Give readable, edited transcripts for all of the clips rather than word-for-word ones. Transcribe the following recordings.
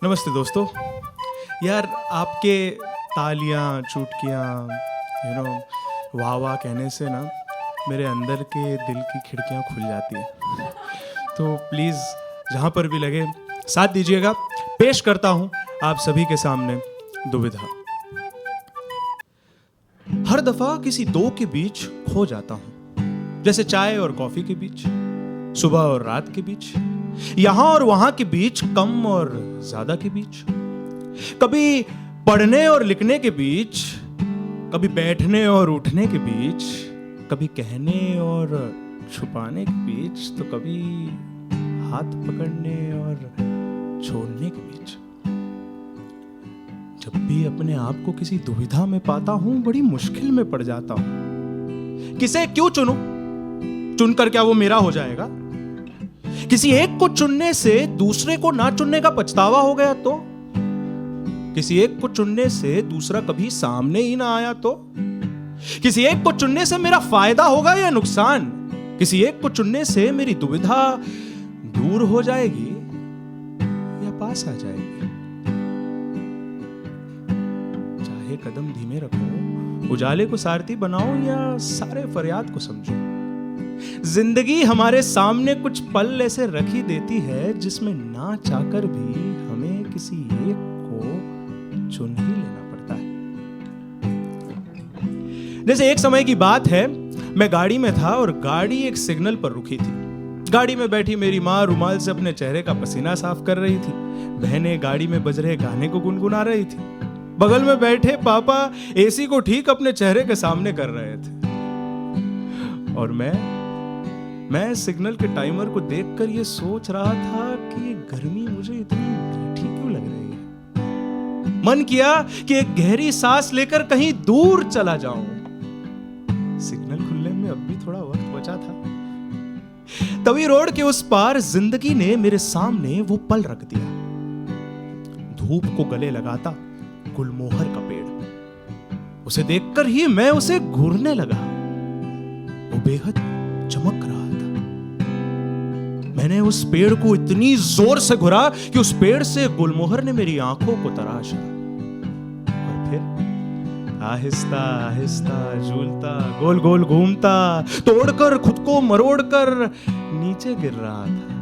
नमस्ते दोस्तों। यार आपके तालियां चुटकियां वाह वाह कहने से ना मेरे अंदर के दिल की खिड़कियां खुल जाती हैं। तो प्लीज़ जहाँ पर भी लगे साथ दीजिएगा। पेश करता हूँ आप सभी के सामने दुविधा। हर दफ़ा किसी दो के बीच खो जाता हूँ, जैसे चाय और कॉफ़ी के बीच, सुबह और रात के बीच, यहां और वहां के बीच, कम और ज्यादा के बीच, कभी पढ़ने और लिखने के बीच, कभी बैठने और उठने के बीच, कभी कहने और छुपाने के बीच, तो कभी हाथ पकड़ने और छोड़ने के बीच। जब भी अपने आप को किसी दुविधा में पाता हूं, बड़ी मुश्किल में पड़ जाता हूं। किसे क्यों चुनूं? चुनकर क्या वो मेरा हो जाएगा? किसी एक को चुनने से दूसरे को ना चुनने का पछतावा हो गया तो? किसी एक को चुनने से दूसरा कभी सामने ही ना आया तो? किसी एक को चुनने से मेरा फायदा होगा या नुकसान? किसी एक को चुनने से मेरी दुविधा दूर हो जाएगी या पास आ जाएगी? चाहे कदम धीमे रखो, उजाले को सारथी बनाओ या सारे फरियाद को समझो, जिंदगी हमारे सामने कुछ पल ऐसे रखी देती है जिसमें ना चाहकर भी हमें किसी एक को चुन ही लेना पड़ता है। जैसे एक समय की बात है, मैं गाड़ी में था और गाड़ी एक सिग्नल पर रुकी थी। गाड़ी में बैठी मेरी माँ रुमाल से अपने चेहरे का पसीना साफ कर रही थी। बहनें गाड़ी में बज रहे गाने को गुनगुना रही थी। बगल में बैठे पापा एसी को ठीक अपने चेहरे के सामने कर रहे थे। और मैं सिग्नल के टाइमर को देखकर ये सोच रहा था कि ये गर्मी मुझे इतनी मीठी क्यों लग रही है। मन किया कि एक गहरी सांस लेकर कहीं दूर चला जाऊं। सिग्नल खुलने में अब भी थोड़ा वक्त बचा था। तभी रोड के उस पार जिंदगी ने मेरे सामने वो पल रख दिया। धूप को गले लगाता गुलमोहर का पेड़, उसे देखकर ही मैं उसे घूरने लगा। वो बेहद चमक रहा था। मैंने उस पेड़ को इतनी जोर से घुरा कि उस पेड़ से गुलमोहर ने मेरी आंखों को तराशा और फिर आहिस्ता आहिस्ता झूलता गोल गोल घूमता, तोड़कर खुद को मरोड़कर नीचे गिर रहा था।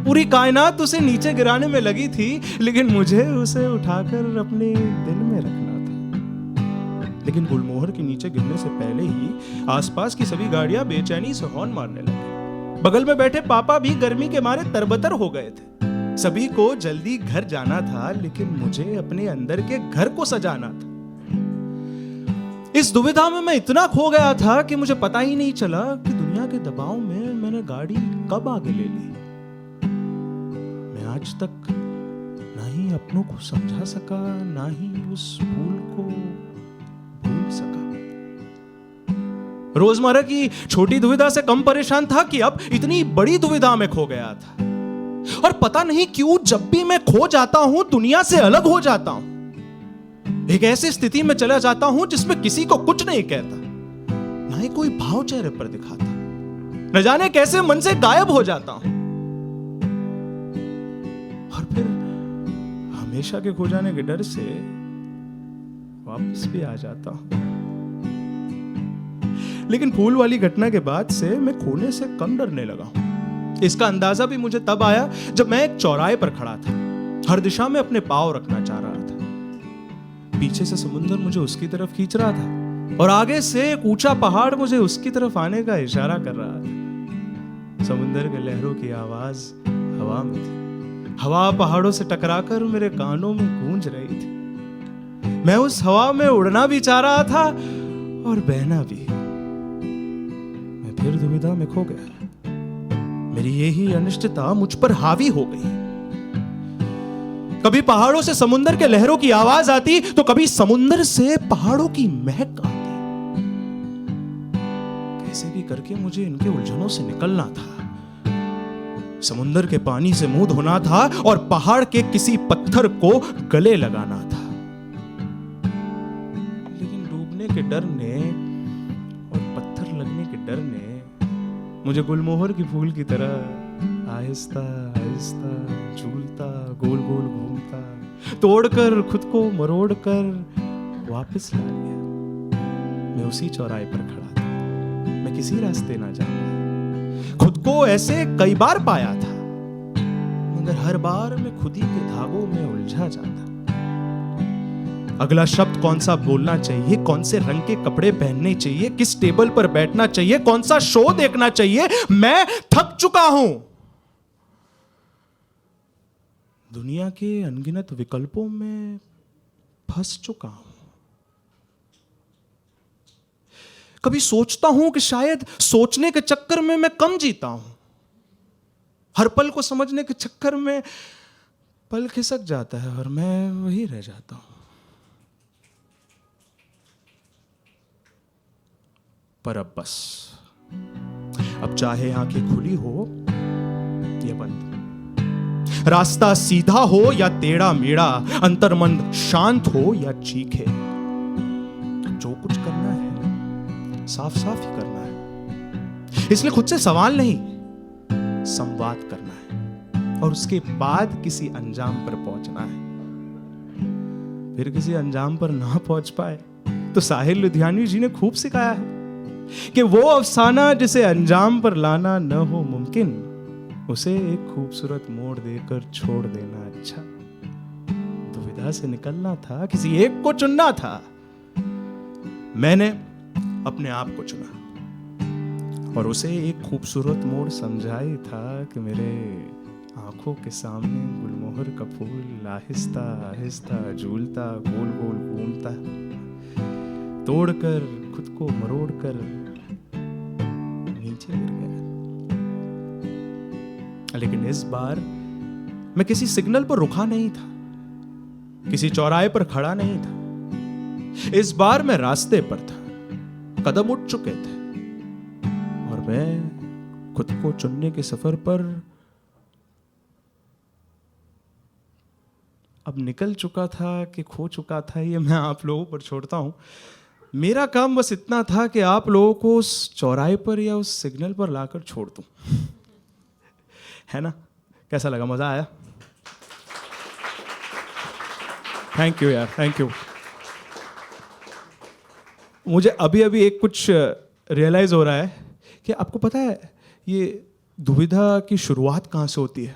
पूरी कायनात उसे नीचे गिराने में लगी थी, लेकिन मुझे उसे उठाकर अपने दिल में रखना था। लेकिन गुलमोहर के नीचे गिरने से पहले ही आसपास की सभी गाड़ियां बेचैनी से हॉर्न मारने लगी। बगल में बैठे पापा भी गर्मी के मारे तरबतर हो गए थे। सभी को जल्दी घर जाना था, लेकिन मुझे अपने अंदर के घर को सजाना था। इस दुविधा में मैं इतना खो गया था कि मुझे पता ही नहीं चला कि दुनिया के दबाव में मैंने गाड़ी कब आगे ले ली। मैं आज तक ना ही अपनों को समझा सका, ना ही उस भूल को भूल सका। रोजमर्रा की छोटी दुविधा से कम परेशान था कि अब इतनी बड़ी दुविधा में खो गया था। और पता नहीं क्यों जब भी मैं खो जाता हूं, दुनिया से अलग हो जाता हूं। एक ऐसी स्थिति में चला जाता हूं जिसमें किसी को कुछ नहीं कहता, ना ही कोई भाव चेहरे पर दिखाता। न जाने कैसे मन से गायब हो जाता हूं और फिर हमेशा के खो जाने के डर से वापस भी आ जाता हूं। लेकिन फूल वाली घटना के बाद से मैं खोने से कम डरने लगा हूं। इसका अंदाजा भी मुझे तब आया जब मैं एक चौराहे पर खड़ा था। हर दिशा में अपने पांव रखना चाह रहा था। पीछे से समुद्र मुझे उसकी तरफ खींच रहा था और आगे से एक ऊंचा पहाड़ मुझे उसकी तरफ आने का इशारा कर रहा था। समुद्र के लहरों की आवाज हवा में थी। हवा पहाड़ों से टकराकर मेरे कानों में गूंज रही थी। मैं उस हवा में उड़ना भी चाह रहा था और बहना भी। फिर दुविधा में खो गया। मेरी यही अनिश्चितता मुझ पर हावी हो गई। कभी पहाड़ों से समुद्र के लहरों की आवाज आती, तो कभी समुद्र से पहाड़ों की महक आती। कैसे भी करके मुझे इनके उलझनों से निकलना था। समुद्र के पानी से मुंह धोना था और पहाड़ के किसी पत्थर को गले लगाना था। लेकिन डूबने के डर ने और पत्थर लगने के डर ने मुझे गुलमोहर की फूल की तरह आहिस्ता आहिस्ता झूलता, गोल गोल घूमता, तोड़कर खुद को मरोड़ कर वापस ला लिया। मैं उसी चौराहे पर खड़ा था, मैं किसी रास्ते ना जाता। खुद को ऐसे कई बार पाया था, मगर हर बार मैं खुद ही के धागों में उलझा जाता। अगला शब्द कौन सा बोलना चाहिए, कौन से रंग के कपड़े पहनने चाहिए, किस टेबल पर बैठना चाहिए, कौन सा शो देखना चाहिए, मैं थक चुका हूं। दुनिया के अनगिनत विकल्पों में फंस चुका हूं। कभी सोचता हूं कि शायद सोचने के चक्कर में मैं कम जीता हूं। हर पल को समझने के चक्कर में पल खिसक जाता है और मैं वही रह जाता हूं। पर अब बस, अब चाहे आंखें खुली हो या बंद, रास्ता सीधा हो या टेढ़ा मेढ़ा, अंतर्मन शांत हो या चीखे, जो कुछ करना है साफ साफ ही करना है। इसलिए खुद से सवाल नहीं, संवाद करना है और उसके बाद किसी अंजाम पर पहुंचना है। फिर किसी अंजाम पर ना पहुंच पाए तो साहिल लुधियानवी जी ने खूब सिखाया है कि वो अफसाना जिसे अंजाम पर लाना न हो मुमकिन, उसे एक खूबसूरत मोड़ देकर छोड़ देना अच्छा। दुविधा से निकलना था, किसी एक को चुनना था। मैंने अपने आप को चुना और उसे एक खूबसूरत मोड़ समझा ही था कि मेरे आंखों के सामने गुलमोहर का फूल आहिस्ता आहिस्ता झूलता, गोल गोल घूमता, तोड़कर खुद को मरोड़कर नीचे गिर गया। लेकिन इस बार मैं किसी सिग्नल पर रुका नहीं था, किसी चौराहे पर खड़ा नहीं था। इस बार मैं रास्ते पर था, कदम उठ चुके थे और मैं खुद को चुनने के सफर पर अब निकल चुका था कि खो चुका था, ये मैं आप लोगों पर छोड़ता हूं। मेरा काम बस इतना था कि आप लोगों को उस चौराहे पर या उस सिग्नल पर लाकर छोड़ दूं। है ना? कैसा लगा? मजा आया? थैंक यू यार, थैंक यू। मुझे अभी अभी एक कुछ रियलाइज हो रहा है कि आपको पता है ये दुविधा की शुरुआत कहाँ से होती है?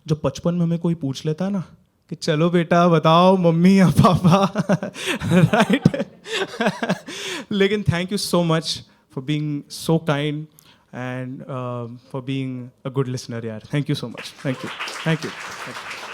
जब बचपन में हमें कोई पूछ लेता है ना कि चलो बेटा बताओ मम्मी या पापा, राइट? लेकिन thank you so much for being so kind and for being a good listener यार। Thank you so much. Thank you, thank you, thank you.